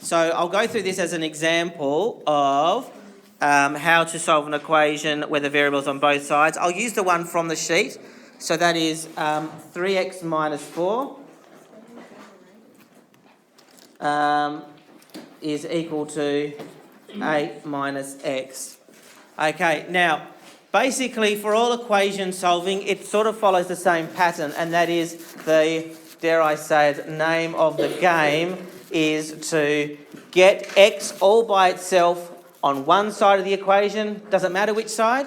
So I'll go through this as an example of how to solve an equation where the variable's on both sides. I'll use the one from the sheet. So that is 3x minus 4 is equal to 8 minus x. Okay, now basically for all equation solving it sort of follows the same pattern, and that is the, dare I say it, name of the game is to get x all by itself on one side of the equation. Does it matter which side?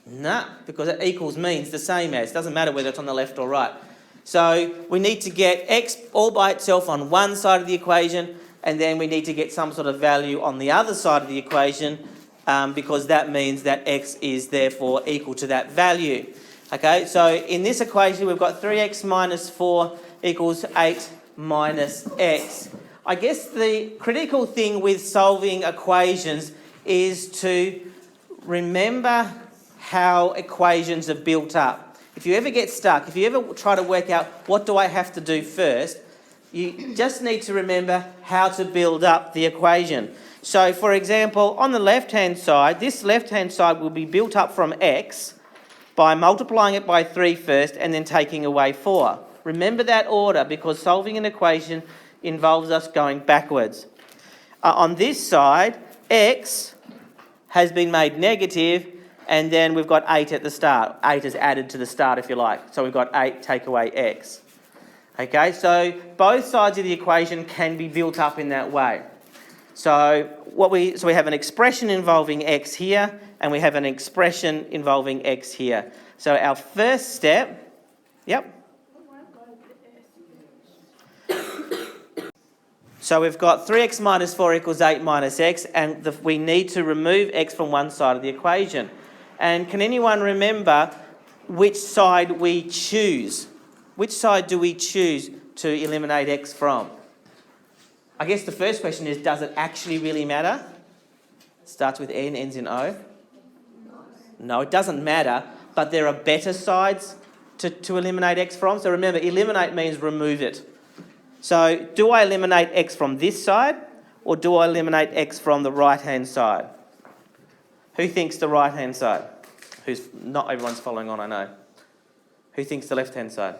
No, because it equals means the same as. Doesn't matter whether it's on the left or right. So we need to get x all by itself on one side of the equation, and then we need to get some sort of value on the other side of the equation, because that means that x is therefore equal to that value. Okay, so in this equation we've got 3x minus 4 equals 8 minus x. I guess the critical thing with solving equations is to remember how equations are built up. If you ever get stuck, if you ever try to work out what do I have to do first, you just need to remember how to build up the equation. So for example, on the left-hand side, this left-hand side will be built up from x by multiplying it by 3 first and then taking away 4. Remember that order, because solving an equation involves us going backwards. On this side, x has been made negative, and then we've got 8 at the start. 8 is added to the start, if you like. So we've got 8 take away x. Okay, so both sides of the equation can be built up in that way. So we have an expression involving x here, and we have an expression involving x here. So our first step, yep. So we've got 3x minus 4 equals 8 minus x, and we need to remove x from one side of the equation. And can anyone remember which side we choose? Which side do we choose to eliminate x from? I guess the first question is, does it actually really matter? Starts with N, ends in O. No, it doesn't matter, but there are better sides to eliminate x from. So remember, eliminate means remove it. So do I eliminate x from this side, or do I eliminate x from the right-hand side? Who thinks the right-hand side? Not everyone's following on, I know. Who thinks the left-hand side?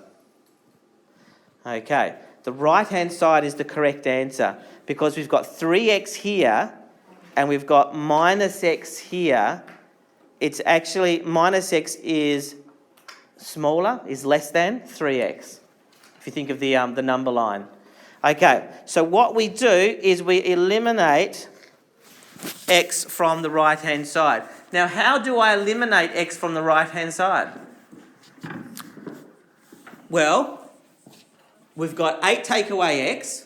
Okay, the right-hand side is the correct answer, because we've got 3x here and we've got minus x here. It's actually, minus x is smaller, is less than 3x, if you think of the number line. Okay, so what we do is we eliminate x from the right-hand side. Now, how do I eliminate x from the right-hand side? Well, we've got 8 take away x,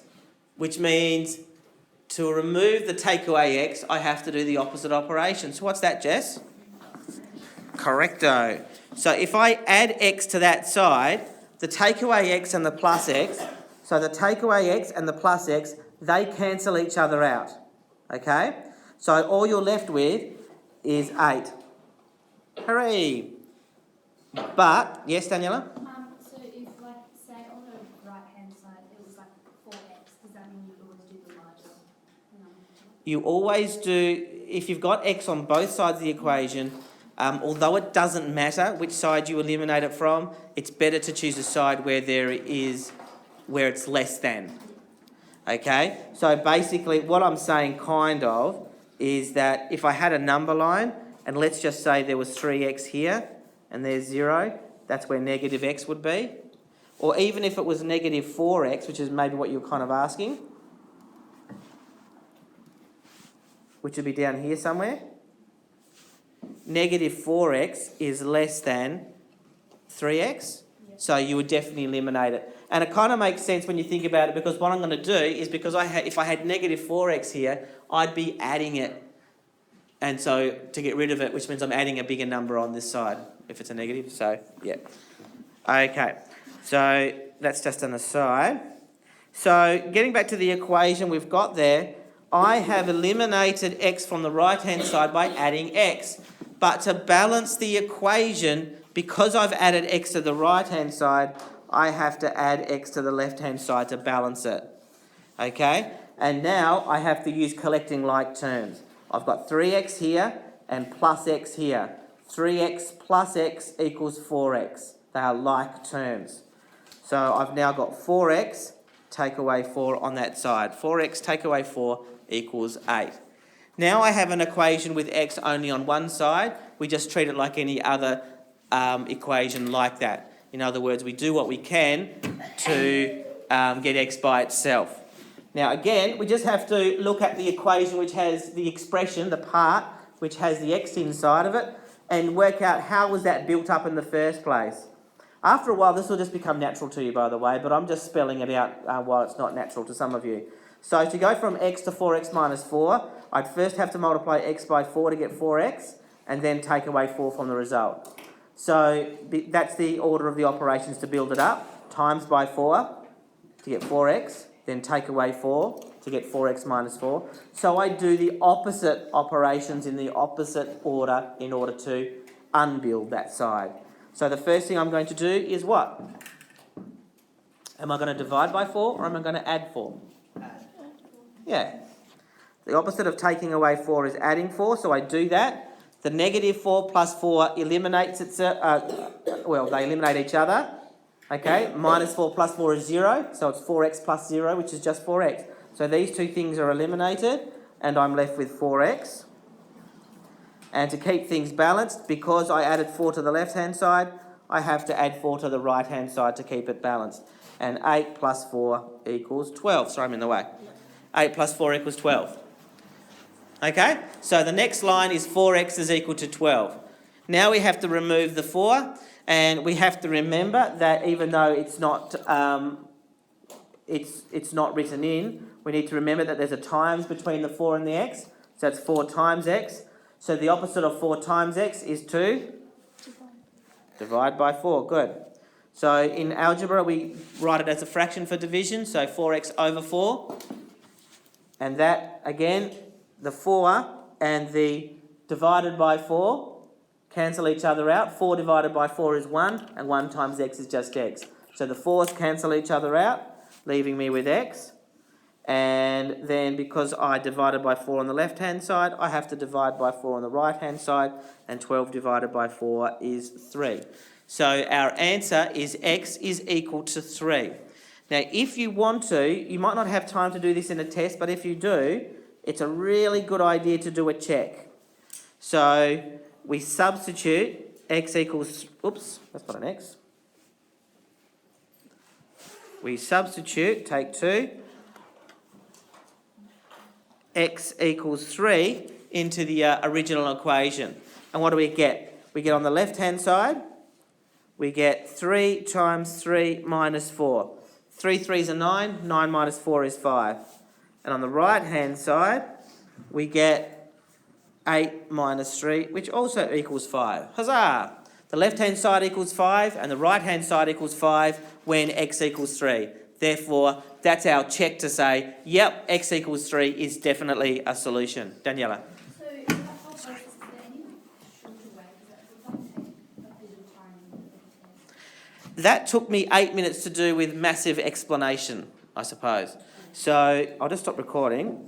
which means to remove the take away x, I have to do the opposite operation. So what's that, Jess? Correcto. So if I add x to that side, the take away x and the plus x, so the take away x and the plus x, they cancel each other out. Okay? So all you're left with is 8. Hooray! But, yes, Daniela? So if, like, say on the right-hand side it was like 4x, does that mean you always do the larger number? You always do, if you've got x on both sides of the equation, although it doesn't matter which side you eliminate it from, it's better to choose a side where where it's less than. Okay? So basically what I'm saying kind of is that if I had a number line, and let's just say there was 3x here, and there's 0, that's where negative x would be. Or even if it was negative 4x, which is maybe what you're kind of asking, which would be down here somewhere. Negative 4x is less than 3x, so you would definitely eliminate it. And it kind of makes sense when you think about it, because what I'm going to do is, because if I had negative 4x here, I'd be adding it. And so to get rid of it, which means I'm adding a bigger number on this side if it's a negative. So, yeah. Okay, so that's just an aside. So getting back to the equation we've got there, I have eliminated x from the right-hand side by adding x. But to balance the equation, because I've added x to the right-hand side, I have to add x to the left-hand side to balance it. Okay? And now I have to use collecting like terms. I've got 3x here and plus x here. 3x plus x equals 4x. They are like terms. So I've now got 4x take away 4 on that side. 4x take away 4 equals 8. Now I have an equation with x only on one side. We just treat it like any other equation like that. In other words, we do what we can to get x by itself. Now again, we just have to look at the equation which has the expression, the part, which has the x inside of it, and work out how was that built up in the first place. After a while, this will just become natural to you, by the way, but I'm just spelling it out while it's not natural to some of you. So to go from x to 4x minus 4, I'd first have to multiply x by 4 to get 4x, and then take away 4 from the result. So that's the order of the operations to build it up. Times by 4 to get 4x, then take away 4 to get 4x minus 4. So I do the opposite operations in the opposite order in order to unbuild that side. So the first thing I'm going to do is what? Am I going to divide by 4 or am I going to add 4? Yeah. The opposite of taking away 4 is adding 4, so I do that. The negative 4 plus 4 eliminates itself, they eliminate each other. Okay, minus 4 plus 4 is 0, so it's 4x plus 0, which is just 4x. So these two things are eliminated, and I'm left with 4x. And to keep things balanced, because I added 4 to the left-hand side, I have to add 4 to the right-hand side to keep it balanced. And 8 plus 4 equals 12. Sorry, I'm in the way. 8 plus 4 equals 12. Okay, so the next line is 4x is equal to 12. Now we have to remove the 4, and we have to remember that even though it's not written in, we need to remember that there's a times between the 4 and the x. So it's 4 times x. So the opposite of 4 times x is 2. Divide by 4, good. So in algebra we write it as a fraction for division, so 4x over 4. And that, again, the 4 and the divided by 4 cancel each other out. 4 divided by 4 is 1, and 1 times x is just x. So the 4's cancel each other out, leaving me with x. And then because I divided by 4 on the left-hand side, I have to divide by 4 on the right-hand side, and 12 divided by 4 is 3. So our answer is x is equal to 3. Now, if you want to, you might not have time to do this in a test, but if you do, it's a really good idea to do a check. So we substitute x equals, oops, that's not an x. We substitute, take 2, x equals 3 into the original equation. And what do we get? We get on the left-hand side, we get 3 times 3 minus 4. 3 3s are 9, 9 minus 4 is 5. And on the right-hand side, we get 8 minus 3, which also equals 5. Huzzah! The left-hand side equals 5, and the right-hand side equals 5 when x equals 3. Therefore, that's our check to say, yep, x equals 3 is definitely a solution. Daniela. So that whole process, is there any shorter way? Because that would take a bit of time in the test. That took me 8 minutes to do with massive explanation, I suppose. So I'll just stop recording.